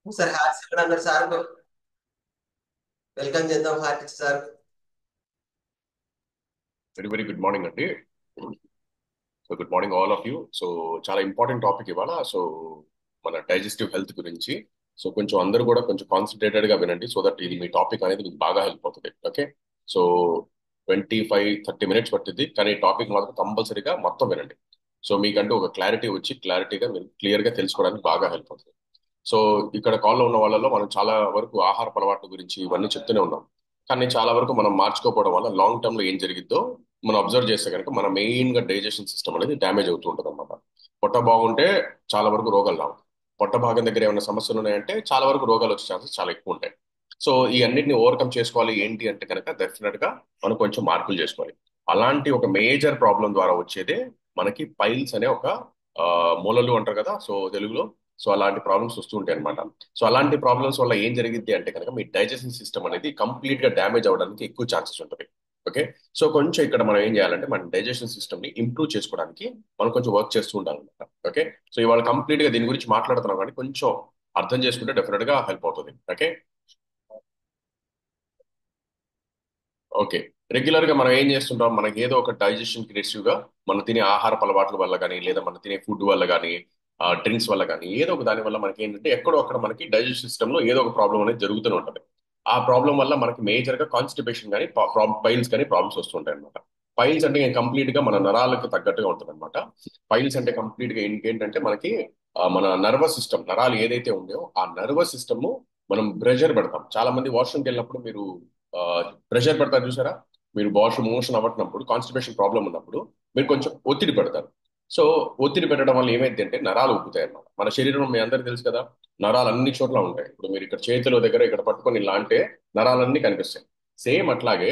Sir hearts ఎక్కడ అన్నారు sir? Welcome చేద్దాం heart sir. Very very good morning అండి. So good morning all of you. So చాలా important topic ఇవాళ. So మన డైజెస్టివ్ హెల్త్ గురించి. సో కొంచెం అందరూ కూడా కొంచెం కాన్సన్ట్రేటెడ్ గా వినండి, సో దట్ ఇది మీ టాపిక్ అనేది మీకు బాగా హెల్ప్ అవుతుంది. ఓకే. సో 25-30 మినిట్స్ పట్టింది, కానీ టాపిక్ మాత్రం కంపల్సరీగా మొత్తం వినండి. సో మీకంటూ ఒక క్లారిటీ వచ్చి క్లారిటీగా మీరు క్లియర్ గా తెలుసుకోవడానికి బాగా హెల్ప్ అవుతుంది. సో ఇక్కడ కాల్లో ఉన్న వాళ్ళలో మనం చాలా వరకు ఆహార అలవాట్ల గురించి ఇవన్నీ చెప్తూనే ఉన్నాం. కానీ చాలా వరకు మనం మార్చుకోకపోవడం వల్ల లాంగ్ టర్మ్ లో ఏం జరిగిద్దో మనం అబ్జర్వ్ చేస్తే కనుక మన మెయిన్ గా డైజెషన్ సిస్టమ్ అనేది డ్యామేజ్ అవుతూ ఉంటుంది అనమాట. పొట్ట బాగుంటే చాలా వరకు రోగాలు రావు. పొట్ట భాగం దగ్గర ఏమైనా సమస్యలు ఉన్నాయంటే చాలా వరకు రోగాలు వచ్చే ఛాన్సెస్ చాలా ఎక్కువ ఉంటాయి. సో ఈ అన్నిటిని ఓవర్కమ్ చేసుకోవాలి ఏంటి అంటే కనుక డెఫినెట్ గా మనం కొంచెం మార్పులు చేసుకోవాలి. అలాంటి ఒక మేజర్ ప్రాబ్లం ద్వారా వచ్చేదే మనకి పైల్స్ అనే ఒక ఆ, మూలలు అంటారు కదా సో తెలుగులో. సో అలాంటి ప్రాబ్లమ్స్ వస్తూ ఉంటాయి అనమాట. సో అలాంటి ప్రాబ్లమ్స్ వల్ల ఏం జరిగింది అంటే కనుక మీ డైజెషన్ సిస్టమ్ అనేది కంప్లీట్ గా డ్యామేజ్ అవ్వడానికి ఎక్కువ ఛాన్సెస్ ఉంటుంది. ఓకే. సో కొంచెం ఇక్కడ మనం ఏం చేయాలంటే మన డైజెషన్ సిస్టమ్ ని ఇంప్రూవ్ చేసుకోవడానికి మనం కొంచెం వర్క్ చేస్తూ ఉండాలన్నమాట. ఓకే. సో ఇవాళ కంప్లీట్ గా దీని గురించి మాట్లాడుతున్నాం కానీ కొంచెం అర్థం చేసుకుంటే డెఫినెట్ గా హెల్ప్ అవుతుంది. ఓకే. ఓకే. రెగ్యులర్ గా మనం ఏం చేస్తుంటాం, మనకి ఏదో ఒక డైజెషన్ కి ఇష్యూ గా మనం తినే ఆహారపు అలవాట్ల వల్ల కానీ లేదా మనం తినే ఫుడ్ వల్ల కానీ డ్రింక్స్ వల్ల కానీ ఏదో ఒక దాని వల్ల మనకి ఏంటంటే ఎక్కడో అక్కడ మనకి డైజెషన్ సిస్టమ్ లో ఏదో ఒక ప్రాబ్లం అనేది జరుగుతూనే ఉంటుంది. ఆ ప్రాబ్లం వల్ల మనకి మేజర్ గా కాన్స్టిపేషన్ కానీ పైల్స్ కానీ ప్రాబ్లమ్స్ వస్తుంటాయి అనమాట. పైల్స్ అంటే కంప్లీట్ గా మన నరాలకు తగ్గట్టుగా ఉంటుంది అనమాట. పైల్స్ అంటే కంప్లీట్ గా ఏంటంటే మనకి మన నర్వస్ సిస్టమ్ నరాలు ఏదైతే ఉందో ఆ నర్వస్ సిస్టమ్ మనం ప్రెషర్ పెడతాం. చాలా మంది వాష్రూమ్కి వెళ్ళినప్పుడు మీరు ప్రెషర్ పెడతారు చూసారా. మీరు వాష్రూమ్ మోషన్ అవ్వట్టినప్పుడు కాన్స్టిపేషన్ ప్రాబ్లం ఉన్నప్పుడు మీరు కొంచెం ఒత్తిడి పెడతారు. సో ఒత్తిడి పెట్టడం వల్ల ఏమైంది అంటే నరాలు ఉబ్బుతాయి అన్నమాట. మన శరీరం మీ అందరికీ తెలుసు కదా, నరాలు అన్ని చోట్ల ఉంటాయి. ఇప్పుడు మీరు ఇక్కడ చేతుల దగ్గర ఇక్కడ పట్టుకొని ఇలా అంటే నరాలన్నీ కనిపిస్తాయి. సేమ్ అట్లాగే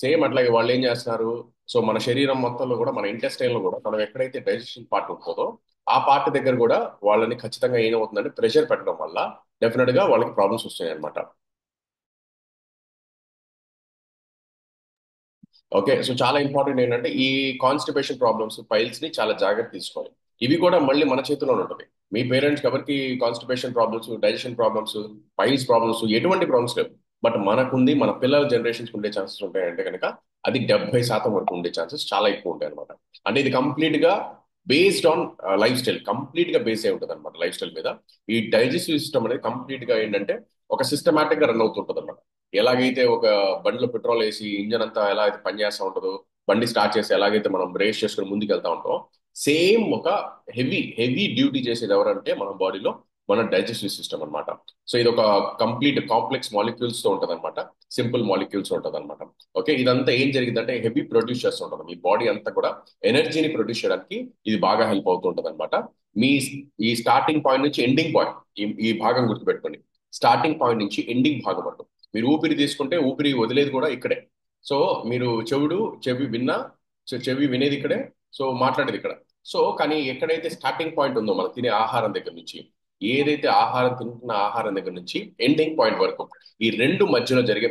సేమ్ అట్లాగే వాళ్ళు ఏం చేస్తున్నారు. సో మన శరీరం మొత్తంలో కూడా మన ఇంటెస్టైన్ లో కూడా మనం ఎక్కడైతే డైజెషన్ పార్ట్ ఉంటుందో ఆ పార్ట్ దగ్గర కూడా వాళ్ళని ఖచ్చితంగా ఏమవుతుందంటే ప్రెషర్ పెట్టడం వల్ల డెఫినెట్ గా వాళ్ళకి ప్రాబ్లమ్స్ వస్తాయి అనమాట. ఓకే. సో చాలా ఇంపార్టెంట్ ఏంటంటే ఈ కాన్స్టిపేషన్ ప్రాబ్లమ్స్ పైల్స్ ని చాలా జాగ్రత్త తీసుకోవాలి. ఇవి కూడా మళ్ళీ మన చేతిలోనే ఉంటుంది. మీ పేరెంట్స్ ఎవరికి constipation problems, digestion problems, piles problems ఎటువంటి ప్రాబ్లమ్స్ లేవు. బట్ మనకుంది, మన పిల్లల జనరేషన్స్ ఉండే ఛాన్సెస్ ఉంటాయంటే కనుక అది 70% వరకు ఉండే ఛాన్సెస్ చాలా ఎక్కువ ఉంటాయి అనమాట. అంటే ఇది కంప్లీట్ గా based on life style, complete గా బేస్ అయి ఉంటుంది అనమాట లైఫ్ స్టైల్ మీద. ఈ డైజెస్టివ్ సిస్టమ్ అనేది కంప్లీట్ గా ఏంటంటే ఒక సిస్టమేటిక్ గా రన్ అవుతుంటుంది అనమాట. ఎలాగైతే ఒక బండిలో పెట్రోల్ వేసి ఇంజన్ అంతా ఎలా అయితే పనిచేస్తూ ఉంటుందో, బండి స్టార్ట్ చేసి ఎలాగైతే మనం బ్రేక్ చేసుకుని ముందుకు వెళ్తా ఉంటాం, సేమ్ ఒక హెవీ హెవీ డ్యూటీ చేసేది ఎవరంటే మన బాడీలో మన డైజెస్టివ్ సిస్టమ్ అన్నమాట. సో ఇది ఒక కంప్లీట్ కాంప్లెక్స్ మాలిక్యూల్స్ తో ఉంటది అనమాట. సింపుల్ మాలిక్యూల్స్ ఉంటది అనమాట. ఓకే. ఇదంతా ఏం జరిగిందంటే హెవీ ప్రొడ్యూస్ చేస్తూ ఉంటుంది. మీ బాడీ అంతా కూడా ఎనర్జీని ప్రొడ్యూస్ చేయడానికి ఇది బాగా హెల్ప్ అవుతూ ఉంటుంది అనమాట. మీ ఈ స్టార్టింగ్ పాయింట్ నుంచి ఎండింగ్ పాయింట్, ఈ భాగం గుర్తుపెట్టుకోండి. స్టార్టింగ్ పాయింట్ నుంచి ఎండింగ్ భాగం వరకు మీరు ఊపిరి తీసుకుంటే ఊపిరి వదిలేది కూడా ఇక్కడే. సో మీరు చెవి విన్నా, చెవి వినేది ఇక్కడే, సో మాట్లాడేది ఇక్కడ. సో కానీ ఎక్కడైతే స్టార్టింగ్ పాయింట్ ఉందో మనం తినే ఆహారం దగ్గర నుంచి, ఏదైతే ఆహారం తింటున్న ఆహారం దగ్గర నుంచి ఎండింగ్ పాయింట్ వరకు ఈ రెండు మధ్యలో జరిగే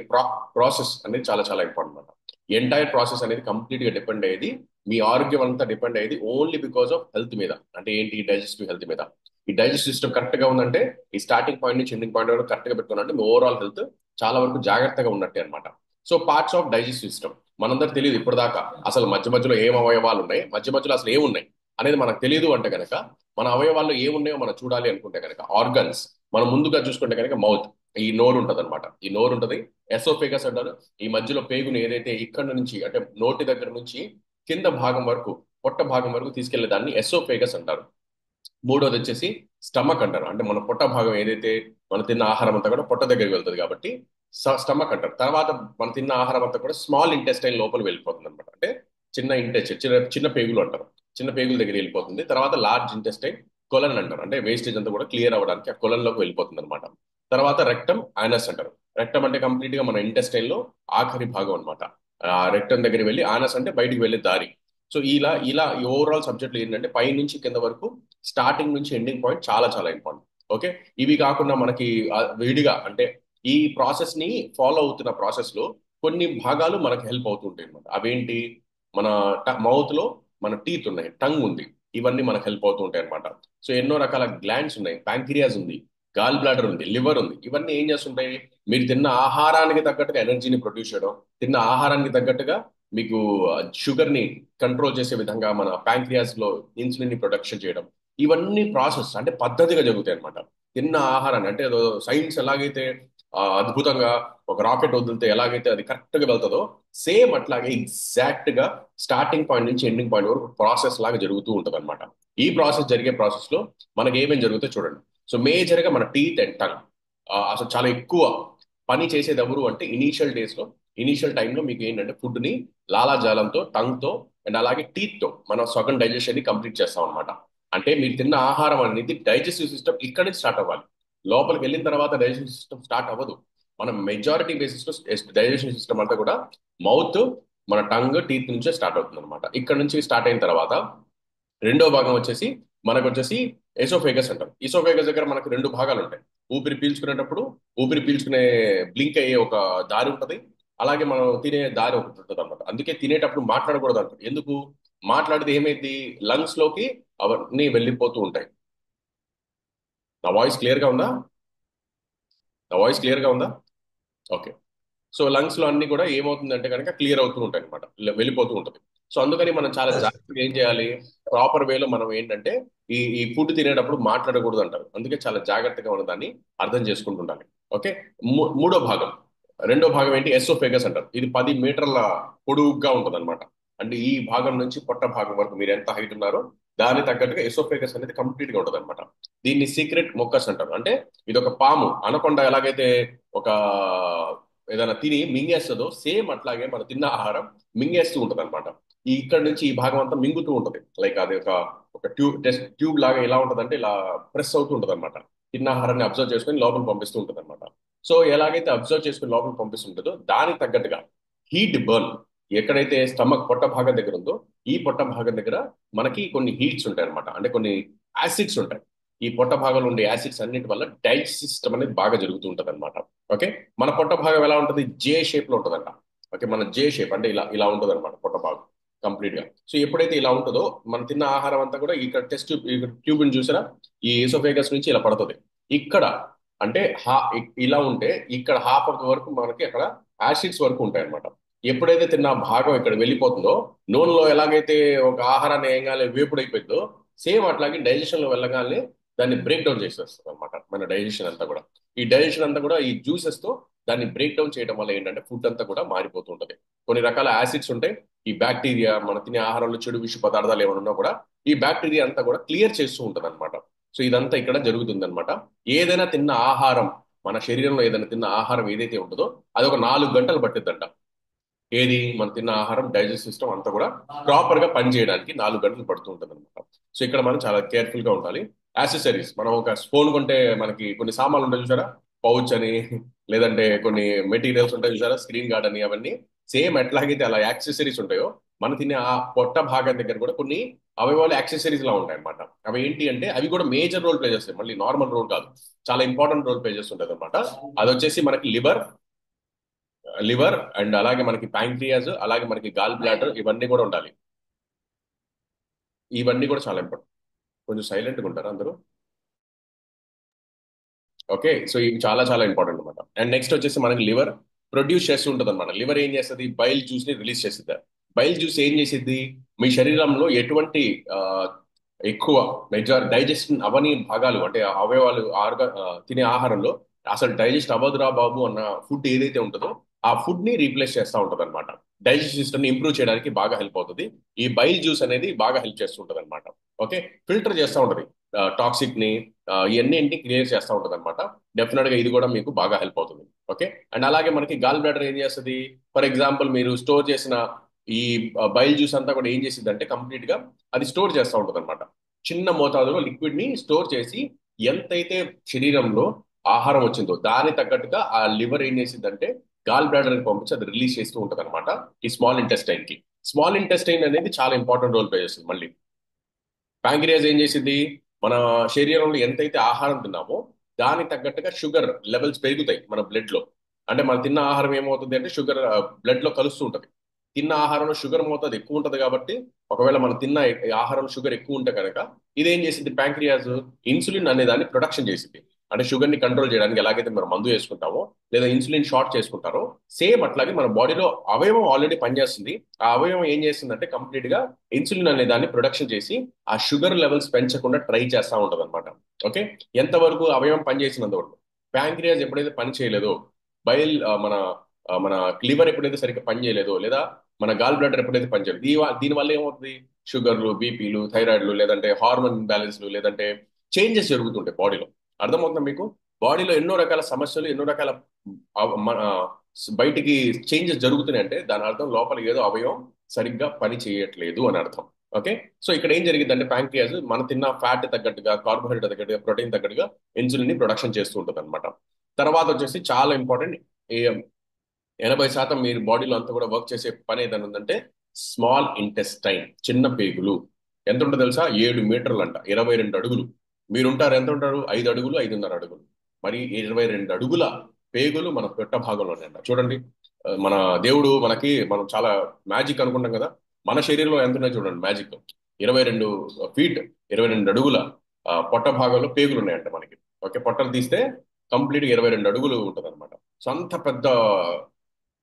ప్రాసెస్ అనేది చాలా చాలా ఇంపార్టెంట్ అన్నమాట. ఎంటైర్ ప్రాసెస్ అనేది కంప్లీట్ గా డిపెండ్ అయ్యేది, మీ ఆరోగ్యం అంతా డిపెండ్ అయ్యేది ఓన్లీ బికాస్ ఆఫ్ హెల్త్ మీద. అంటే ఏంటి, డైజెస్టివ్ హెల్త్ మీద. ఈ డైజెస్టివ్ సిస్టమ్ కరెక్ట్ గా ఉందంటే ఈ స్టార్టింగ్ పాయింట్ నుంచి ఎండింగ్ పాయింట్ వరకు కరెక్ట్ గా పెట్టుకున్నట్టు మీ ఓవరాల్ హెల్త్ చాలా వరకు జాగ్రత్తగా ఉన్నట్టే అనమాట. So parts of digestive system మనందరికి తెలియదు ఇప్పటిదాకా. అసలు మధ్య మధ్యలో ఏం అవయవాలు ఉన్నాయి, మధ్య మధ్యలో అసలు ఏమున్నాయి అనేది మనకు తెలియదు. అంటే కనుక మన అవయవాల్లో ఏమున్నాయో మనం చూడాలి అనుకుంటే కనుక ఆర్గన్స్ మనం ముందుగా చూసుకుంటే కనుక మౌత్, ఈ నోరు ఉంటది అనమాట. ఈ నోరు ఉంటది. ఎసోఫేగస్ అంటారు. ఈ మధ్యలో పేగుని ఏదైతే ఇక్కడ నుంచి అంటే నోటి దగ్గర నుంచి కింద భాగం వరకు, పొట్ట భాగం వరకు తీసుకెళ్లే దాన్ని ఎసోఫేగస్ అంటారు. మూడోది వచ్చేసి స్టమక్ అంటారు. అంటే మన పొట్ట భాగం ఏదైతే మనం తిన్న ఆహారం అంతా కూడా పొట్ట దగ్గరికి వెళ్తుంది కాబట్టి స్టమక్ అంటారు. తర్వాత మనం తిన్న ఆహారం అంతా కూడా స్మాల్ ఇంటెస్టైన్ లోపల వెళ్ళిపోతుంది అనమాట. అంటే చిన్న ఇంటెస్ట్, చిన్న చిన్న పేగులు అంటారు. చిన్న పేగుల దగ్గర వెళ్ళిపోతుంది. తర్వాత లార్జ్ ఇంటెస్టైన్ కొలన్ అంటారు. అంటే వేస్టేజ్ అంతా కూడా క్లియర్ అవ్వడానికి ఆ కొలన్ లోకి వెళ్ళిపోతుంది అనమాట. తర్వాత రెక్టమ్ ఆనస్ అంటారు. రెక్టమ్ అంటే కంప్లీట్ గా మన ఇంటెస్టైన్ లో ఆఖరి భాగం అనమాట. ఆ రెక్టమ్ దగ్గర వెళ్ళి ఆనస్ అంటే బయటికి వెళ్ళే దారి. సో ఇలా ఇలా ఈ ఓవరాల్ సబ్జెక్టులు ఏంటంటే పై నుంచి కింద వరకు స్టార్టింగ్ నుంచి ఎండింగ్ పాయింట్ చాలా చాలా ఇంపార్టెంట్. ఓకే. ఇవి కాకుండా మనకి విడిగా అంటే ఈ ప్రాసెస్ ని ఫాలో అవుతున్న ప్రాసెస్ లో కొన్ని భాగాలు మనకి హెల్ప్ అవుతుంటాయి అనమాట. అవేంటి, మన మౌత్ లో మన టీత్ ఉన్నాయి, టంగ్ ఉంది, ఇవన్నీ మనకు హెల్ప్ అవుతూ ఉంటాయి అనమాట. సో ఎన్నో రకాల గ్లాండ్స్ ఉన్నాయి. ప్యాంక్రియాస్ ఉంది. గాల్ బ్లాడర్ ఉంది, లివర్ ఉంది. ఇవన్నీ ఏం చేస్తుంటాయి? మీరు తిన్న ఆహారానికి తగ్గట్టుగా ఎనర్జీని ప్రొడ్యూస్ చేయడం, తిన్న ఆహారానికి తగ్గట్టుగా మీకు షుగర్ ని కంట్రోల్ చేసే విధంగా మన ప్యాంక్రియాస్ లో ఇన్సులిన్ ని ప్రొడక్షన్ చేయడం, ఇవన్నీ ప్రాసెస్ అంటే పద్ధతిగా జరుగుతాయి అనమాట. తిన్న ఆహారాన్ని అంటే ఏదో సైన్స్ ఎలాగైతే అద్భుతంగా ఒక రాకెట్ వదిలితే ఎలాగైతే అది కరెక్ట్ గా వెళ్తుందో, సేమ్ అట్లాగే ఎగ్జాక్ట్ గా స్టార్టింగ్ పాయింట్ నుంచి ఎండింగ్ పాయింట్ వరకు ప్రాసెస్ లాగా జరుగుతూ ఉంటుంది అనమాట. ఈ ప్రాసెస్ జరిగే ప్రాసెస్ లో మనకి ఏమేమి జరుగుతాయి చూడండి. సో మేజర్ గా మన టీత్ అండ్ టంగ్ అసలు చాలా ఎక్కువ పని చేసేది ఎవరు అంటే ఇనీషియల్ డేస్ లో, ఇనీషియల్ టైంలో మీకు ఏంటంటే ఫుడ్ ని లాలాజాలంతో, టంగ్ తో అండ్ అలాగే టీత్ తో మనం సగం డైజెషన్ ని కంప్లీట్ చేస్తాం అనమాట. అంటే మీరు తిన్న ఆహారం అనేది డైజెస్టివ్ సిస్టమ్ ఇక్కడ నుంచి స్టార్ట్ అవ్వాలి. లోపలికి వెళ్ళిన తర్వాత డైజెషన్ సిస్టమ్ స్టార్ట్ అవ్వదు. మనం మెజారిటీ బేసిస్ లో డైజెషన్ సిస్టమ్ అంతా కూడా మౌత్, మన టంగ్, టీత్ నుంచే స్టార్ట్ అవుతుంది అనమాట. ఇక్కడ నుంచి స్టార్ట్ అయిన తర్వాత రెండో భాగం వచ్చేసి మనకు వచ్చేసి ఎసోఫేగస్ అంటాం. ఈసోఫేగస్ దగ్గర మనకు రెండు భాగాలు ఉంటాయి. ఊపిరి పీల్చుకునేటప్పుడు ఊపిరి పీల్చుకునే బ్లింక్ అయ్యే ఒక దారి ఉంటుంది, అలాగే మనం తినే దారి ఒకటి ఉంటుంది అనమాట. అందుకే తినేటప్పుడు మాట్లాడకూడదు అంటారు. ఎందుకు? మాట్లాడితే ఏమైంది? లంగ్స్ లోకి అవన్నీ వెళ్ళిపోతూ ఉంటాయి. నా వాయిస్ క్లియర్ గా ఉందా? నా వాయిస్ క్లియర్ గా ఉందా? ఓకే. సో లంగ్స్ లో అన్ని కూడా ఏమవుతుందంటే కనుక క్లియర్ అవుతూ ఉంటాయి అనమాట, వెళ్ళిపోతూ ఉంటుంది. సో అందుకని మనం చాలా జాగ్రత్తగా ఏం చేయాలి? ప్రాపర్ వేలో మనం ఏంటంటే ఈ ఫుడ్ తినేటప్పుడు మాట్లాడకూడదు అంటారు. అందుకే చాలా జాగ్రత్తగా ఉన్న దాన్ని అర్థం చేసుకుంటుండాలి. ఓకే. మూడో భాగం, రెండో భాగం ఏంటి? ఎసోఫేగస్ అంటారు. ఇది 10 మీటర్ల పొడుగుగా ఉంటుంది అనమాట. అంటే ఈ భాగం నుంచి పొట్ట భాగం వరకు మీరు ఎంత హైట్ ఉన్నారో దానికి తగ్గట్టుగా ఎసోఫేగస్ అనేది కంప్లీట్ గా ఉంటుంది అనమాట. దీన్ని సీక్రెట్ మొక్కస్ అంటారు. అంటే ఇది ఒక పాము, అనకొండ ఎలాగైతే ఒక ఏదైనా తిని మింగేస్తుందో, సేమ్ అట్లాగే మనం తిన్న ఆహారం మింగేస్తూ ఉంటది అనమాట. ఈ ఇక్కడ నుంచి ఈ భాగం అంతా మింగుతూ ఉంటది. లైక్ అది ఒక ట్యూబ్, టెస్ట్ ట్యూబ్ లాగా ఎలా ఉంటదంటే ఇలా ప్రెస్ అవుతూ ఉంటది అనమాట. తిన్న ఆహారాన్ని అబ్జర్వ్ చేసుకొని లోపల పంపిస్తూ ఉంటది అనమాట. సో ఎలాగైతే అబ్జర్వ్ చేసుకుని లోపల పంపిస్తుంటుందో దానికి తగ్గట్టుగా హీట్ బర్న్, ఎక్కడైతే స్టమక్ పొట్ట భాగం దగ్గర ఉందో ఈ పొట్ట భాగం దగ్గర మనకి కొన్ని హీట్స్ ఉంటాయి అనమాట. అంటే కొన్ని యాసిడ్స్ ఉంటాయి. ఈ పొట్ట భాగంలో ఉండే యాసిడ్స్ అన్నిటి వల్ల డైజెస్ట్ సిస్టమ్ అనేది బాగా జరుగుతూ ఉంటది అనమాట. ఓకే. మన పొట్ట భాగం ఎలా ఉంటుంది? జే షేప్ లో ఉంటుందంట. ఓకే. మన జే షేప్ అంటే ఇలా ఇలా ఉంటుంది అనమాట పొట్ట భాగం కంప్లీట్ గా. సో ఎప్పుడైతే ఇలా ఉంటుందో మనం తిన్న ఆహారం అంతా కూడా ఇక్కడ టెస్ట్ ట్యూబ్ ని చూసారా, ఈ ఎసోఫేగస్ నుంచి ఇలా పడుతుంది. ఇక్కడ అంటే ఇలా ఉంటే ఇక్కడ హాఫ్ ఆఫ్ వరకు మనకి అక్కడ యాసిడ్స్ వరకు ఉంటాయి అనమాట. ఎప్పుడైతే తిన్న భాగం ఇక్కడ వెళ్ళిపోతుందో, నూనెలో ఎలాగైతే ఒక ఆహారాన్ని వేయగానే వేపుడైపోయిందో, సేమ్ అట్లాగే డైజెషన్ లో వెళ్ళగానే దాన్ని బ్రేక్ డౌన్ చేసేస్తుంది అనమాట మన డైజెషన్ అంతా కూడా. ఈ డైజెషన్ అంతా కూడా ఈ జ్యూసెస్ తో దాన్ని బ్రేక్ డౌన్ చేయడం వల్ల ఏంటంటే ఫుడ్ అంతా కూడా మారిపోతూ ఉంటుంది. కొన్ని రకాల యాసిడ్స్ ఉంటాయి. ఈ బ్యాక్టీరియా మన తినే ఆహారంలో చెడు విష పదార్థాలు ఏమైనా ఉన్నా కూడా ఈ బ్యాక్టీరియా అంతా కూడా క్లియర్ చేస్తూ ఉంటుంది అనమాట. సో ఇదంతా ఇక్కడ జరుగుతుంది అనమాట. ఏదైనా తిన్న ఆహారం, మన శరీరంలో ఏదైనా తిన్న ఆహారం ఏదైతే ఉంటుందో అది ఒక 4 గంటలు పట్టిద్దంట. ఏది? మనం తిన్న ఆహారం డైజెస్ట్ సిస్టమ్ అంతా కూడా ప్రాపర్ గా పనిచేయడానికి 4 గంటలు పడుతూ ఉంటుంది అనమాట. సో ఇక్కడ మనం చాలా కేర్ఫుల్ గా ఉండాలి. యాక్సెసరీస్, మనం ఒక స్పూన్ కొంటే మనకి కొన్ని సామాన్లు ఉంటాయి చూసారా, పౌచ్ అని, లేదంటే కొన్ని మెటీరియల్స్ ఉంటాయి చూసారా, స్క్రీన్ గార్డ్ అని, అవన్నీ సేమ్ ఎట్లాగైతే అలా యాక్సెసరీస్ ఉంటాయో మన తినే ఆ పొట్ట భాగం దగ్గర కూడా కొన్ని అవయవాలు యాక్సెసరీస్ లా ఉంటాయి అనమాట. అవి ఏంటి అంటే అవి కూడా మేజర్ రోల్ ప్లే చేస్తాయి, మళ్ళీ నార్మల్ రోల్ కాదు, చాలా ఇంపార్టెంట్ రోల్ ప్లే చేస్తుంటది అనమాట. అది వచ్చేసి మనకి లివర్ అండ్ అలాగే మనకి ప్యాంక్రియాస్, అలాగే మనకి గాల్ బ్లాడర్, ఇవన్నీ కూడా ఉండాలి. ఇవన్నీ కూడా చాలా ఇంపార్టెంట్. కొంచెం సైలెంట్గా ఉంటారు అందరూ. ఓకే. సో ఇవి చాలా చాలా ఇంపార్టెంట్ అనమాట. అండ్ నెక్స్ట్ వచ్చేసి మనకి లివర్ ప్రొడ్యూస్ చేస్తూ ఉంటుంది అనమాట. లివర్ ఏం చేస్తుంది? బైల్ జ్యూస్ ని రిలీజ్ చేస్తుంది. బైల్ జ్యూస్ ఏం చేసిద్ది? మీ శరీరంలో ఎటువంటి ఆ, ఎక్కువ డైజెషన్ అవని భాగాలు అంటే అవయవాలు తినే ఆహారంలో అసలు డైజెస్ట్ అవ్వదురా బాబు అన్న ఫుడ్ ఏదైతే ఉంటుందో ఆ ఫుడ్ ని రీప్లేస్ చేస్తూ ఉంటుంది అనమాట. డైజెస్ట్ సిస్టమ్ ని ఇంప్రూవ్ చేయడానికి బాగా హెల్ప్ అవుతుంది. ఈ బైల్ జ్యూస్ అనేది బాగా హెల్ప్ చేస్తూ ఉంటుంది అనమాట. ఓకే. ఫిల్టర్ చేస్తూ ఉంటుంది టాక్సిక్ ని, ఇవన్నీ క్లియర్ చేస్తూ ఉంటుంది అనమాట. డెఫినెట్ గా ఇది కూడా మీకు బాగా హెల్ప్ అవుతుంది. ఓకే. అండ్ అలాగే మనకి గాల్ బ్లాడర్ ఏం చేస్తుంది? ఫర్ ఎగ్జాంపుల్ మీరు స్టోర్ చేసిన ఈ బైల్ జ్యూస్ అంతా కూడా ఏం చేసింది అంటే కంప్లీట్ గా అది స్టోర్ చేస్తూ ఉంటుంది అనమాట. చిన్న మోతాదులో లిక్విడ్ ని స్టోర్ చేసి ఎంతైతే శరీరంలో ఆహారం వచ్చిందో దాని తగ్గట్టుగా ఆ లివర్ ఏం చేసిందంటే గాల్ బ్లాడర్ కి పంపించి అది రిలీజ్ చేస్తూ ఉంటుంది అనమాట ఈ స్మాల్ ఇంటెస్టైన్ కి. స్మాల్ ఇంటెస్టైన్ అనేది చాలా ఇంపార్టెంట్ రోల్ ప్లే చేస్తుంది. మళ్ళీ ప్యాంక్రియాస్ ఏం చేసింది? మన శరీరంలో ఎంతైతే ఆహారం తిన్నామో దానికి తగ్గట్టుగా షుగర్ లెవెల్స్ పెరుగుతాయి మన బ్లడ్ లో. అంటే మనం తిన్న ఆహారం ఏమవుతుంది అంటే షుగర్ బ్లడ్ లో కలుస్తూ ఉంటుంది. తిన్న ఆహారంలో షుగర్ మోతాదు ఎక్కువ ఉంటుంది కాబట్టి ఒకవేళ మనం తిన్న ఆహారం షుగర్ ఎక్కువ ఉంటే కనుక ఇదేం చేసింది? ప్యాంక్రియాస్ ఇన్సులిన్ అనే దాన్ని ప్రొడక్షన్ చేసింది. అంటే షుగర్ ని కంట్రోల్ చేయడానికి ఎలాగైతే మనం మందు వేసుకుంటామో లేదా ఇన్సులిన్ షార్ట్ చేసుకుంటారో, సేమ్ అట్లాగే మన బాడీలో అవయవం ఆల్రెడీ పనిచేస్తుంది. ఆ అవయవం ఏం చేస్తుందంటే కంప్లీట్ గా ఇన్సులిన్ అనే దాన్ని ప్రొడక్షన్ చేసి ఆ షుగర్ లెవెల్స్ పెంచకుండా ట్రై చేస్తా ఉంటది అనమాట. ఓకే. ఎంతవరకు అవయవం పనిచేసినంత వరకు. ప్యాంక్రియాస్ ఎప్పుడైతే పని చేయలేదో, మన మన లివర్ ఎప్పుడైతే సరిగ్గా పని చేయలేదో, లేదా మన గాల్ బ్లాడర్ ఎప్పుడైతే పని చేయలేదు, దీనివల్ల ఏమవుతుంది? షుగర్లు, బీపీలు, థైరాయిడ్లు, లేదంటే హార్మోన్ ఇంబ్యాలెన్స్లు, లేదంటే చేంజెస్ జరుగుతుంటాయి బాడీలో. అర్థమవుతుందా మీకు? బాడీలో ఎన్నో రకాల సమస్యలు, ఎన్నో రకాల మన బయటికి చేంజెస్ జరుగుతున్నాయి అంటే దాని అర్థం లోపల ఏదో అవయవం సరిగ్గా పని చేయట్లేదు అని అర్థం. ఓకే. సో ఇక్కడ ఏం జరిగింది అంటే ప్యాంక్రియాస్ మన తిన్న ఫ్యాట్ తగ్గట్టుగా, కార్బోహైడ్రేట్ తగ్గట్టుగా, ప్రోటీన్ తగ్గట్టుగా ఇన్సులిన్ ని ప్రొడక్షన్ చేస్తూ ఉంటుంది అనమాట. తర్వాత వచ్చేసి చాలా ఇంపార్టెంట్, 80% మీరు బాడీలో అంతా కూడా వర్క్ చేసే పని ఏదైనా ఉందంటే స్మాల్ ఇంటెస్టైన్, చిన్న పేగులు. ఎంత ఉంటుందో తెలుసా? 7 మీటర్లు అంట, 22 అడుగులు. మీరుంటారు ఎంత ఉంటారు? 5 అడుగులు, 5.5 అడుగులు. మరి 22 అడుగుల పేగులు మన పొట్ట భాగంలోనే అంట. చూడండి, మన దేవుడు మనకి, మనం చాలా మ్యాజిక్ అనుకుంటాం కదా, మన శరీరంలో ఎంత ఉన్నాయో చూడండి మ్యాజిక్. 22 ఫీట్, 22 అడుగుల పొట్ట భాగంలో పేగులు ఉన్నాయంట మనకి. ఓకే. పొట్టలు తీస్తే కంప్లీట్ 22 అడుగులు ఉంటుంది అనమాట. సో అంత పెద్ద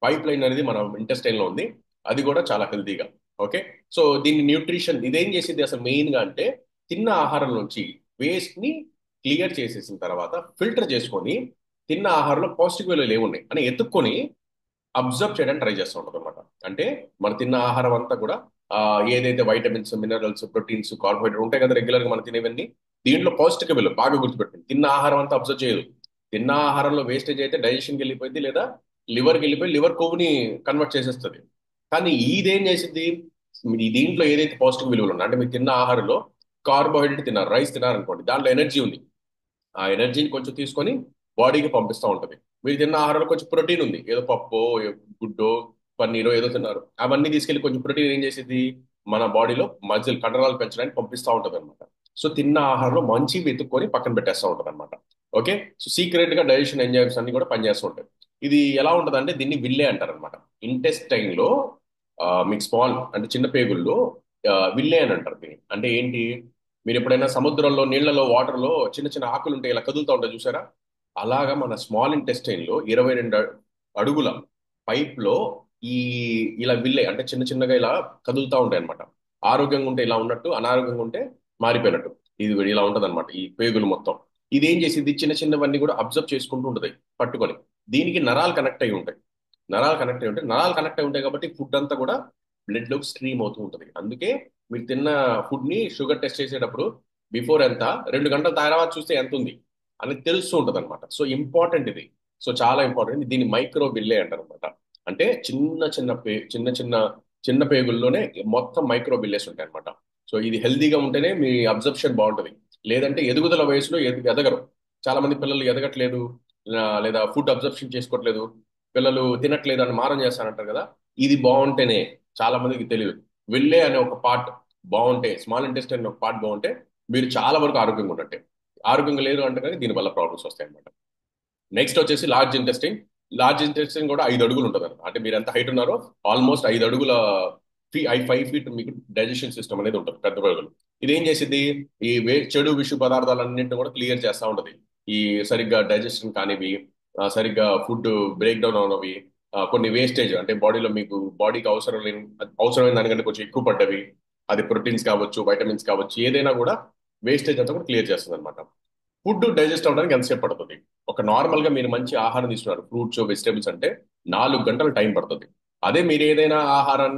పైప్ లైన్ అనేది మన ఇంటెస్టైన్ లో ఉంది. అది కూడా చాలా హెల్తీగా. ఓకే. సో దీన్ని న్యూట్రిషన్ ఇదేం చేసింది అసలు మెయిన్ గా అంటే, తిన్న ఆహారం నుంచి వేస్ట్ ని క్లియర్ చేసేసిన తర్వాత ఫిల్టర్ చేసుకొని తిన్న ఆహారంలో పౌష్టిక విలువలు ఏమున్నాయి అని ఎత్తుక్కొని అబ్జర్వ్ చేయడానికి ట్రై చేస్తూ ఉంటుంది అనమాట. అంటే మన తిన్న ఆహారం అంతా కూడా ఆ, ఏదైతే వైటమిన్స్, మినరల్స్, ప్రోటీన్స్, కార్బోహైడ్రేట్ ఉంటాయి కదా రెగ్యులర్ గా మనం తినేవన్నీ, దీంట్లో పౌష్టిక విలువ బాగా గుర్తుపెట్టింది. తిన్న ఆహారం అంతా అబ్జర్వ్ చేయదు. తిన్న ఆహారంలో వేస్టేజ్ అయితే డైజెషన్కి వెళ్ళిపోయింది, లేదా లివర్కి వెళ్ళిపోయి లివర్ కొవ్వుని కన్వర్ట్ చేసేస్తుంది. కానీ ఇదేం చేసింది? దీంట్లో ఏదైతే పౌష్టిక విలువలు ఉన్నాయి అంటే మీరు తిన్న ఆహారంలో కార్బోహైడ్రేట్ తిన్నారు, రైస్ తిన్నారు అనుకోండి, దాంట్లో ఎనర్జీ ఉంది. ఆ ఎనర్జీని కొంచెం తీసుకొని బాడీకి పంపిస్తూ ఉంటుంది. మీరు తిన్న ఆహారంలో కొంచెం ప్రోటీన్ ఉంది, ఏదో పప్పు, గుడ్డో, పన్నీరో ఏదో తిన్నారు, అవన్నీ తీసుకెళ్లి కొంచెం ప్రోటీన్ ఏం చేసేది? మన బాడీలో మజిల్ కండరాలు పెంచడానికి పంపిస్తూ ఉంటుంది అనమాట. సో తిన్న ఆహారంలో మంచి వెతుక్కొని పక్కన పెట్టేస్తూ ఉంటుంది అనమాట. ఓకే. సో సీక్రెట్ గా డైజెషన్ ఎంజైమ్స్ అన్ని కూడా పనిచేస్తూ ఉంటాయి. ఇది ఎలా ఉంటుంది అంటే దీన్ని విల్లే అంటారు అనమాట. ఇంటెస్టైన్ లో మీకు స్మాల్ అంటే చిన్న పేగుల్లో విల్లే అని అంటారు దీన్ని. అంటే ఏంటి? మీరు ఎప్పుడైనా సముద్రంలో నీళ్లలో వాటర్లో చిన్న చిన్న ఆకులు ఉంటాయి, ఇలా కదులుతూ ఉంటాయి చూసారా? అలాగా మన స్మాల్ ఇంటెస్టైన్ లో 22 అడుగుల పైప్ లో ఈ ఇలా విల్లే అంటే చిన్న చిన్నగా ఇలా కదులుతూ ఉంటాయి అనమాట. ఆరోగ్యంగా ఉంటే ఇలా ఉన్నట్టు, అనారోగ్యంగా ఉంటే మారిపోయినట్టు. ఇది ఇలా ఉంటది అనమాట ఈ పేగులు మొత్తం. ఇది ఏం చేసింది? చిన్న చిన్నవన్నీ కూడా అబ్జర్వ్ చేసుకుంటూ ఉంటుంది పట్టుకొని. దీనికి నరాలు కనెక్ట్ అయి ఉంటాయి. నరాలు కనెక్ట్ అయి ఉంటాయి కాబట్టి ఫుడ్ అంతా కూడా బ్లడ్ లోకి స్ట్రీమ్ అవుతూ ఉంటుంది. అందుకే మీరు తిన్న ఫుడ్ ని షుగర్ టెస్ట్ చేసేటప్పుడు బిఫోర్ ఎంత, 2 గంటల తర్వాత చూస్తే ఎంత ఉంది అని తెలుస్తూ ఉంటుంది అనమాట. సో ఇంపార్టెంట్ ఇది. సో చాలా ఇంపార్టెంట్. దీన్ని మైక్రో బిల్లే అంటారు అనమాట. అంటే చిన్న చిన్న చిన్న చిన్న చిన్న పేగుల్లోనే మొత్తం మైక్రో బిల్లేస్ ఉంటాయి అనమాట. సో ఇది హెల్దీగా ఉంటేనే మీ అబ్జర్ప్షన్ బాగుంటుంది. లేదంటే ఎదుగుదల వయసులో ఎదగరు. చాలా మంది పిల్లలు ఎదగట్లేదు, లేదా ఫుడ్ అబ్జర్ప్షన్ చేసుకోవట్లేదు, పిల్లలు తినట్లేదు అని మారం చేస్తానంటారు కదా. ఇది బాగుంటేనే, చాలా మందికి తెలియదు, వెళ్ళే అనే ఒక పార్ట్ బాగుంటే, స్మాల్ ఇంటెస్టైన్ ఒక పార్ట్ బాగుంటే మీరు చాలా వరకు ఆరోగ్యంగా ఉన్నట్టే. ఆరోగ్యంగా లేదు అంటే కనుక దీనివల్ల ప్రాబ్లమ్స్ వస్తాయి అనమాట. నెక్స్ట్ వచ్చేసి లార్జ్ ఇంటెస్టైన్. లార్జ్ ఇంటెస్టైన్ కూడా 5 అడుగులు ఉంటుంది అనమాట. అంటే మీరు ఎంత హైట్ ఉన్నారో ఆల్మోస్ట్ 5 అడుగుల 5 ఫీట్ మీకు డైజెషన్ సిస్టమ్ అనేది ఉంటుంది పెద్ద పేగులు. ఇది ఏం చేసింది? ఈ చెడు విషు పదార్థాలన్నింటిని కూడా క్లియర్ చేస్తూ ఉంటుంది. ఈ సరిగ్గా డైజెషన్ కానివి, సరిగ్గా ఫుడ్ బ్రేక్ డౌన్ అవనవి, కొన్ని వేస్టేజ్ అంటే బాడీలో మీకు బాడీకి అవసరమైన దానికంటే కొంచెం ఎక్కువ పడ్డవి, అది ప్రోటీన్స్ కావచ్చు, వైటమిన్స్ కావచ్చు, ఏదైనా కూడా వేస్టేజ్ అంతా కూడా క్లియర్ చేస్తుంది అనమాట. ఫుడ్ డైజెస్ట్ అవ్వడానికి ఎంతసేపు పడుతుంది? ఒక నార్మల్ గా మీరు మంచి ఆహారం తీసుకున్నారు, ఫ్రూట్స్, వెజిటేబుల్స్, అంటే 4 గంటలు టైం పడుతుంది. అదే మీరు ఏదైనా ఆహారం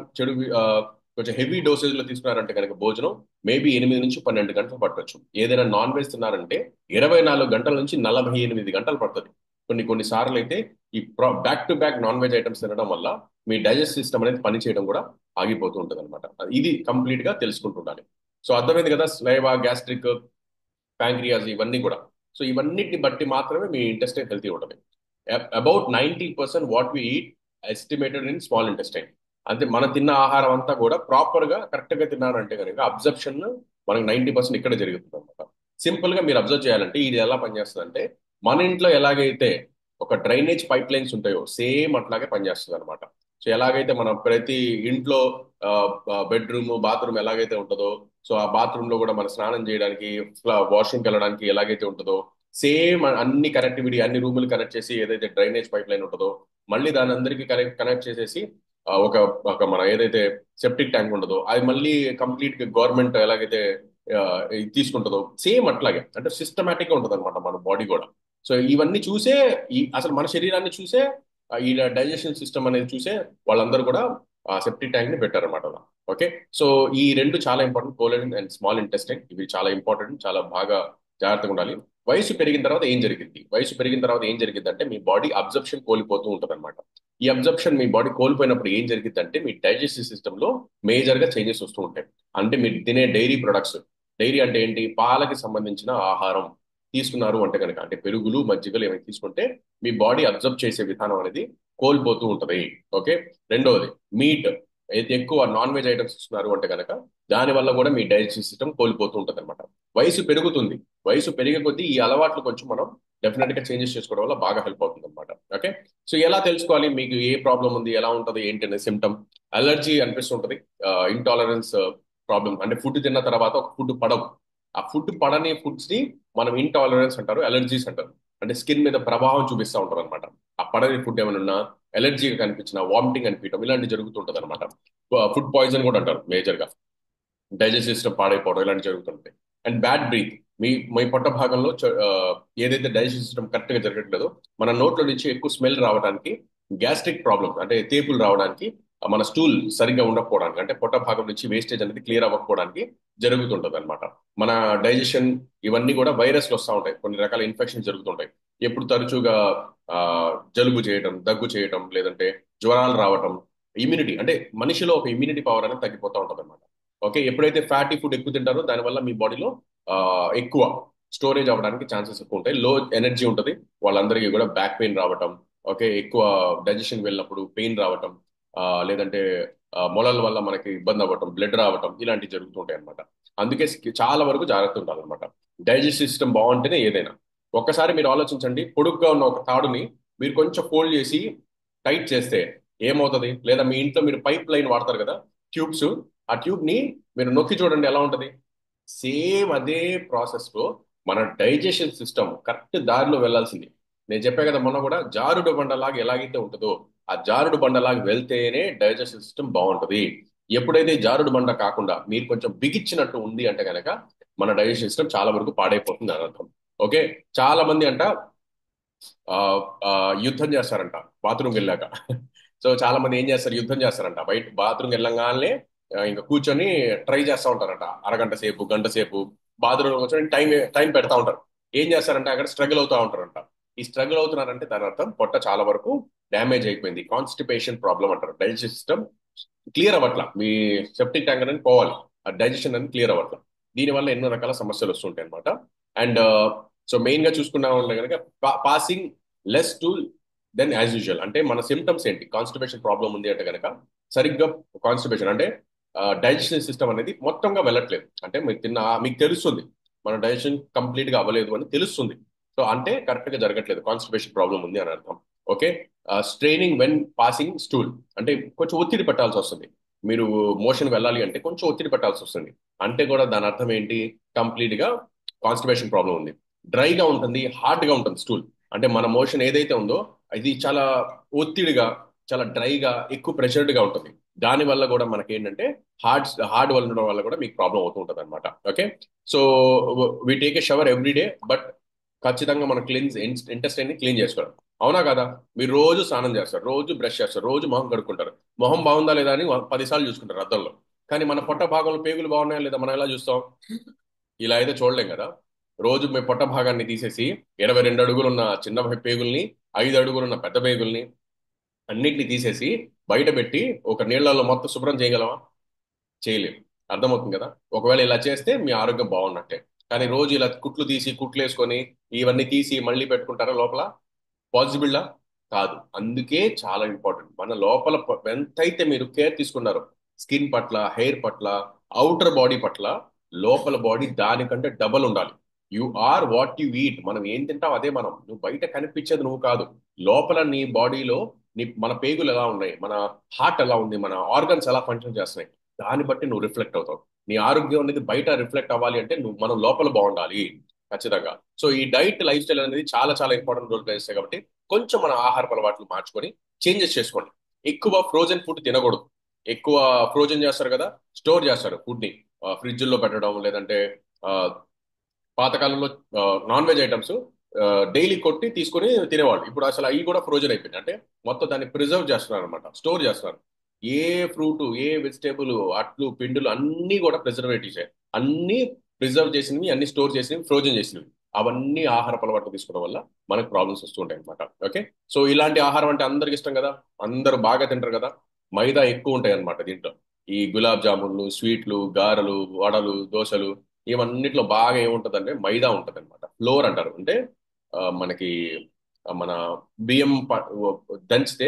కొంచెం హెవీ డోసేజ్ లో తీసుకున్నారంటే కనుక భోజనం మేబీ 8 నుంచి 12 గంటలు పట్టొచ్చు. ఏదైనా నాన్ వెజ్ తిన్నారంటే 24 గంటల నుంచి 48 గంటలు పడుతుంది. కొన్ని సార్లు అయితే ఈ back to back non veg items తినడం వల్ల మీ డైజెస్ట్ సిస్టమ్ అనేది పని చేయడం కూడా ఆగిపోతూ ఉంటుంది అనమాట. ఇది కంప్లీట్ గా తెలుసుకుంటుండాలి. సో అర్థమైంది కదా, స్లైవా, గ్యాస్ట్రిక్, ప్యాంక్రియాస్ ఇవన్నీ కూడా. సో ఇవన్నిటిని బట్టి మాత్రమే మీ ఇంటెస్టైన్ హెల్తీ ఉంటుంది. About 90% what we eat estimated in small intestine. అంటే మనం తిన్న ఆహారం అంతా కూడా ప్రాపర్ గా కరెక్ట్ గా తిన్నారంటే కనుక అబ్జర్ప్షన్ మనకి 90% ఇక్కడ జరుగుతుంది అనమాట. సింపుల్ గా మీరు అబ్జర్వ్ చేయాలంటే ఇది ఎలా పనిచేస్తుంది అంటే, మన ఇంట్లో ఎలాగైతే ఒక డ్రైనేజ్ పైప్ లైన్స్ ఉంటాయో సేమ్ అట్లాగే పనిచేస్తుంది అనమాట. సో ఎలాగైతే మనం ప్రతి ఇంట్లో బెడ్రూమ్, బాత్రూమ్ ఎలాగైతే ఉంటుందో, సో ఆ బాత్రూమ్ లో కూడా మన స్నానం చేయడానికి, వాష్రూమ్కి వెళ్ళడానికి ఎలాగైతే ఉంటుందో, సేమ్ అన్ని కనెక్టివిటీ, అన్ని రూములు కనెక్ట్ చేసి ఏదైతే డ్రైనేజ్ పైప్ లైన్ ఉంటుందో మళ్ళీ దాని అందరికీ కనెక్ట్ చేసేసి ఒక ఒక మన ఏదైతే సెప్టిక్ ట్యాంక్ ఉంటుందో అది మళ్ళీ కంప్లీట్ గవర్నమెంట్ ఎలాగైతే ఆ, ఇది తీసుకుంటుందో సేమ్ అట్లాగే అంటే సిస్టమేటిక్ గా ఉంటుంది అనమాట మన బాడీ కూడా. సో ఇవన్నీ చూసే అసలు మన శరీరాన్ని చూసే ఈ డైజెషన్ సిస్టమ్ అనేది చూసే వాళ్ళందరూ కూడా సెప్టిక్ ట్యాంక్ ని పెట్టారన్నమాట అలా. ఓకే. సో ఈ రెండు చాలా important, colon and small intestine, ఇవి చాలా ఇంపార్టెంట్, చాలా బాగా జాగ్రత్తగా ఉండాలి. వయసు పెరిగిన తర్వాత ఏం జరిగింది, వయసు పెరిగిన తర్వాత ఏం జరిగింది అంటే మీ బాడీ అబ్జర్ప్షన్ కోల్పోతూ ఉంటుంది అనమాట. ఈ అబ్జర్ప్షన్ మీ బాడీ కోల్పోయినప్పుడు ఏం జరిగింది అంటే మీ డైజెస్టివ్ సిస్టమ్ లో మేజర్ గా చేంజెస్ వస్తూ ఉంటాయి. అంటే మీరు తినే డైరీ ప్రొడక్ట్స్, డైరీ అంటే ఏంటి, పాలకి సంబంధించిన ఆహారం తీసుకున్నారు అంటే కనుక, అంటే పెరుగులు మజ్జిగలు ఏమైనా తీసుకుంటే మీ బాడీ అబ్జర్వ్ చేసే విధానం అనేది కోల్పోతూ ఉంటది. ఓకే. రెండవది మీట్, అయితే ఎక్కువ నాన్ వెజ్ ఐటమ్స్ ఇస్తున్నారు అంటే కనుక దాని వల్ల కూడా మీ డైజెస్టివ్ సిస్టమ్ కోల్పోతూ ఉంటుంది అనమాట. వయసు పెరుగుతుంది, వయసు పెరిగే కొద్దీ ఈ అలవాట్లు కొంచెం మనం డెఫినెట్ గా చేంజెస్ చేసుకోవడం వల్ల బాగా హెల్ప్ అవుతుంది అనమాట. ఓకే. సో ఎలా తెలుసుకోవాలి మీకు ఏ ప్రాబ్లం ఉంది, ఎలా ఉంటుంది ఏంటి అనే సిమ్టమ్? అలర్జీ అనిపిస్తుంటది, ఇంటాలరెన్స్ ప్రాబ్లమ్, అంటే ఫుడ్ తిన్న తర్వాత ఒక ఫుడ్ పడవు, ఆ ఫుడ్ పడని ఫుడ్స్ ని మనం ఇంటాలరెన్స్ అంటారు, అలర్జీస్ అంటారు. అంటే స్కిన్ మీద ప్రభావం చూపిస్తూ ఉంటారు అనమాట. ఆ పడని ఫుడ్ ఏమైనా ఉన్నా, ఎలర్జీగా కనిపించిన, వామిటింగ్ అనిపించడం ఇలాంటి జరుగుతుంటది అనమాట. ఫుడ్ పాయిజన్ కూడా అంటారు మేజర్ గా, డైజెస్ట్ సిస్టమ్ పాడైపోవడం ఇలాంటి జరుగుతుంటాయి. అండ్ బ్యాడ్ బ్రీత్, మీ మీ పొట్ట భాగంలో ఏదైతే డైజెస్ట్ సిస్టమ్ కరెక్ట్ గా జరగట్లేదో మన నోట్లో నుంచి ఎక్కువ స్మెల్ రావడానికి, గ్యాస్ట్రిక్ ప్రాబ్లమ్ అంటే తేపులు రావడానికి, మన స్టూల్ సరిగ్గా ఉండకపోవడానికి, అంటే పొట్ట భాగం నుంచి వేస్టేజ్ అనేది క్లియర్ అవ్వకపోవడానికి జరుగుతుంటది అనమాట. మన డైజెషన్ ఇవన్నీ కూడా వైరస్లు వస్తూ ఉంటాయి, కొన్ని రకాల ఇన్ఫెక్షన్ జరుగుతుంటాయి. ఎప్పుడు తరచుగా ఆ, జలుబు చేయడం, దగ్గు చేయడం, లేదంటే జ్వరాలు రావటం, ఇమ్యూనిటీ అంటే మనిషిలో ఒక ఇమ్యూనిటీ పవర్ అనేది తగ్గిపోతూ ఉంటుంది అనమాట. ఓకే. ఎప్పుడైతే ఫ్యాటీ ఫుడ్ ఎక్కువ తింటారో దానివల్ల మీ బాడీలో ఎక్కువ స్టోరేజ్ అవ్వడానికి ఛాన్సెస్ ఎక్కువ ఉంటాయి, లో ఎనర్జీ ఉంటుంది. వాళ్ళందరికీ కూడా బ్యాక్ పెయిన్ రావటం, ఓకే, ఎక్కువ డైజెషన్ వెళ్ళినప్పుడు పెయిన్ రావటం, లేదంటే మొలల వల్ల మనకి ఇబ్బంది అవ్వటం, బ్లడ్ రావటం ఇలాంటివి జరుగుతుంటాయి అనమాట. అందుకే చాలా వరకు జాగ్రత్త ఉండాలన్నమాట. డైజెస్ట్ సిస్టమ్ బాగుంటేనే ఏదైనా. ఒక్కసారి మీరు ఆలోచించండి, పొడుగ్గా ఉన్న ఒక తాడుని మీరు కొంచెం ఫోల్డ్ చేసి టైట్ చేస్తే ఏమవుతుంది, లేదా మీ ఇంట్లో మీరు పైప్ లైన్ వాడతారు కదా, ట్యూబ్స్, ఆ ట్యూబ్ ని మీరు నొక్కి చూడండి ఎలా ఉంటది. సేమ్ అదే ప్రాసెస్ లో మన డైజెషన్ సిస్టమ్ కరెక్ట్ దారిలో వెళ్ళాల్సింది. నేను చెప్పా కదా మొన్న కూడా, జారుడు బండలాగా ఎలాగైతే ఉంటుందో ఆ జారుడు బండలాగా వెళ్తేనే డైజెషన్ సిస్టమ్ బాగుంటది. ఎప్పుడైతే జారుడు బండ కాకుండా మీరు కొంచెం బిగిచ్చినట్టు ఉంది అంటే కనుక మన డైజెషన్ సిస్టమ్ చాలా వరకు పాడైపోతుంది అని అర్థం. ఓకే. చాలా మంది అంట ఆ, ఆ, యుద్ధం చేస్తారంట బాత్రూమ్కి వెళ్ళాక. సో చాలా మంది ఏం చేస్తారు, యుద్ధం చేస్తారంట బయట బాత్రూమ్కి వెళ్ళంగానే, ఇంకా కూర్చొని ట్రై చేస్తూ ఉంటారంట అరగంట సేపు, గంట సేపు బాత్రూమ్ కూర్చొని టైం టైం పెడతా ఉంటారు. ఏం చేస్తారంటే అక్కడ స్ట్రగుల్ అవుతా ఉంటారంట. ఈ స్ట్రగుల్ అవుతున్నారంటే దాని అర్థం పొట్ట చాలా వరకు డ్యామేజ్ అయిపోయింది, కాన్స్టిపేషన్ ప్రాబ్లం అంటారు. డైజెషన్ సిస్టమ్ క్లియర్ అవ్వట్ల, మీ సెప్టిక్ ట్యాంక్ అనేది పోవాలి, ఆ డైజెషన్ అనేది క్లియర్ అవ్వట్ల. దీనివల్ల ఎన్నో రకాల సమస్యలు వస్తుంటాయి అనమాట. అండ్ సో మెయిన్ గా చూసుకున్నా ఉంటే కనుక passing less to then as usual, అంటే మన సిమ్టమ్స్ ఏంటి, కాన్స్టిపేషన్ ప్రాబ్లం ఉంది అంటే కనుక సరిగ్గా కాన్స్టిపేషన్ అంటే డైజెషన్ సిస్టమ్ అనేది మొత్తంగా వెళ్ళట్లేదు, అంటే మీరు మీకు తెలుస్తుంది మన డైజెషన్ కంప్లీట్ గా అవ్వలేదు అని తెలుస్తుంది. సో అంటే కరెక్ట్ గా జరగట్లేదు, కాన్స్టిపేషన్ ప్రాబ్లం ఉంది అని అర్థం. Okay. Straining when passing stool, అంటే కొంచెం ఒత్తిడి పెట్టాల్సి వస్తుంది. మీరు మోషన్ వెళ్ళాలి అంటే కొంచెం ఒత్తిడి పెట్టాల్సి వస్తుంది. అంటే కూడా దాని అర్థం ఏంటి, కంప్లీట్ గా కాన్స్టిపేషన్ ప్రాబ్లం ఉంది. డ్రైగా ఉంటుంది, హార్డ్ గా ఉంటుంది స్టూల్, అంటే మన మోషన్ ఏదైతే ఉందో ఇది చాలా ఒత్తిడిగా, చాలా డ్రైగా, ఎక్కువ ప్రెషర్డ్ గా ఉంటుంది. దాని వల్ల కూడా మనకి ఏంటంటే హార్డ్ వల్ల ఉండడం వల్ల కూడా మీకు ప్రాబ్లం అవుతూ ఉంటుంది అనమాట. Okay. So we take a shower every day, but ఖచ్చితంగా మనం ఇంటెస్టైన్ ని క్లీన్ చేసుకోవాలి. అవునా కదా. మీరు రోజు స్నానం చేస్తారు, రోజు బ్రష్ చేస్తారు, రోజు మొహం కడుక్కుంటారు, మొహం బాగుందా లేదా అని 10 సార్లు చూసుకుంటారు అద్దంలో. కానీ మన పొట్ట భాగంలో పేగులు బాగున్నాయా లేదా మనం ఎలా చూస్తాం, ఇలా అయితే చూడలేం కదా. రోజు మీ పొట్ట భాగాన్ని తీసేసి 22 అడుగులు ఉన్న చిన్న పేగుల్ని, 5 అడుగులు ఉన్న పెద్ద పేగుల్ని అన్నిటిని తీసేసి బయట పెట్టి ఒక నీళ్లలో మొత్తం శుభ్రం చేయగలమా? చేయలేము. అర్థమవుతుంది కదా. ఒకవేళ ఇలా చేస్తే మీ ఆరోగ్యం బాగున్నట్టే. కానీ రోజు ఇలా కుట్లు తీసి కుట్లు వేసుకొని ఇవన్నీ తీసి మళ్ళీ పెట్టుకుంటారా లోపల? పాసిబుల్లా? కాదు. అందుకే చాలా ఇంపార్టెంట్ మన లోపల ఎంతైతే మీరు కేర్ తీసుకున్నారో స్కిన్ పట్ల, హెయిర్ పట్ల, అవుటర్ బాడీ పట్ల, లోపల బాడీ దానికంటే డబల్ ఉండాలి. You are what you eat, మనం ఏం తింటాం అదే మనం. నువ్వు బయట కనిపించేది నువ్వు కాదు, లోపల నీ బాడీలో మన పేగులు ఎలా ఉన్నాయి, మన హార్ట్ ఎలా ఉంది, మన ఆర్గన్స్ ఎలా ఫంక్షన్ చేస్తున్నాయి, దాన్ని బట్టి నువ్వు రిఫ్లెక్ట్ అవుతావు. నీ ఆరోగ్యం అనేది బయట రిఫ్లెక్ట్ అవ్వాలి అంటే మనం లోపల బాగుండాలి. ఖచ్చితంగా. సో ఈ డైట్ లైఫ్ స్టైల్ అనేది చాలా చాలా ఇంపార్టెంట్ రోల్ ప్లే చేస్తాయి కాబట్టి కొంచెం మన ఆహారపు అలవాట్లు మార్చుకొని చేంజెస్ చేసుకోండి. ఎక్కువ ఫ్రోజన్ ఫుడ్ తినకూడదు. ఎక్కువ ఫ్రోజన్ చేస్తారు కదా, స్టోర్ చేస్తారు ఫుడ్ ని, ఫ్రిడ్జ్ లో పెట్టడం, లేదంటే ఆ, పాతకాలంలో నాన్ వెజ్ ఐటమ్స్ డైలీ కొట్టి తీసుకొని తినేవాళ్ళు. ఇప్పుడు అసలు అవి కూడా ఫ్రోజన్ అయిపోయింది. అంటే మొత్తం దాన్ని ప్రిజర్వ్ చేస్తున్నారు అనమాట, స్టోర్ చేస్తున్నారు. ఏ ఫ్రూట్, ఏ వెజిటేబుల్, అట్లు, పిండులు అన్నీ కూడా ప్రిజర్వేటివ్స్, అన్నీ ప్రిజర్వ్ చేసినవి, అన్ని స్టోర్ చేసినవి, ఫ్రోజన్ చేసినవి. అవన్నీ ఆహార అలవాట్లు తీసుకోవడం వల్ల మనకు ప్రాబ్లమ్స్ వస్తూ ఉంటాయి అనమాట. ఓకే. సో ఇలాంటి ఆహారం అంటే అందరికి ఇష్టం కదా, అందరూ బాగా తింటారు కదా. మైదా ఎక్కువ ఉంటాయి అనమాట దీంట్లో. ఈ గులాబ్ జామున్లు, స్వీట్లు, గారెలు, వడలు, దోశలు, ఇవన్నిట్లో బాగా ఏముంటదంటే మైదా ఉంటది అనమాట. ఫ్లోర్ అంటారు. అంటే మనకి మన బియ్యం దంచితే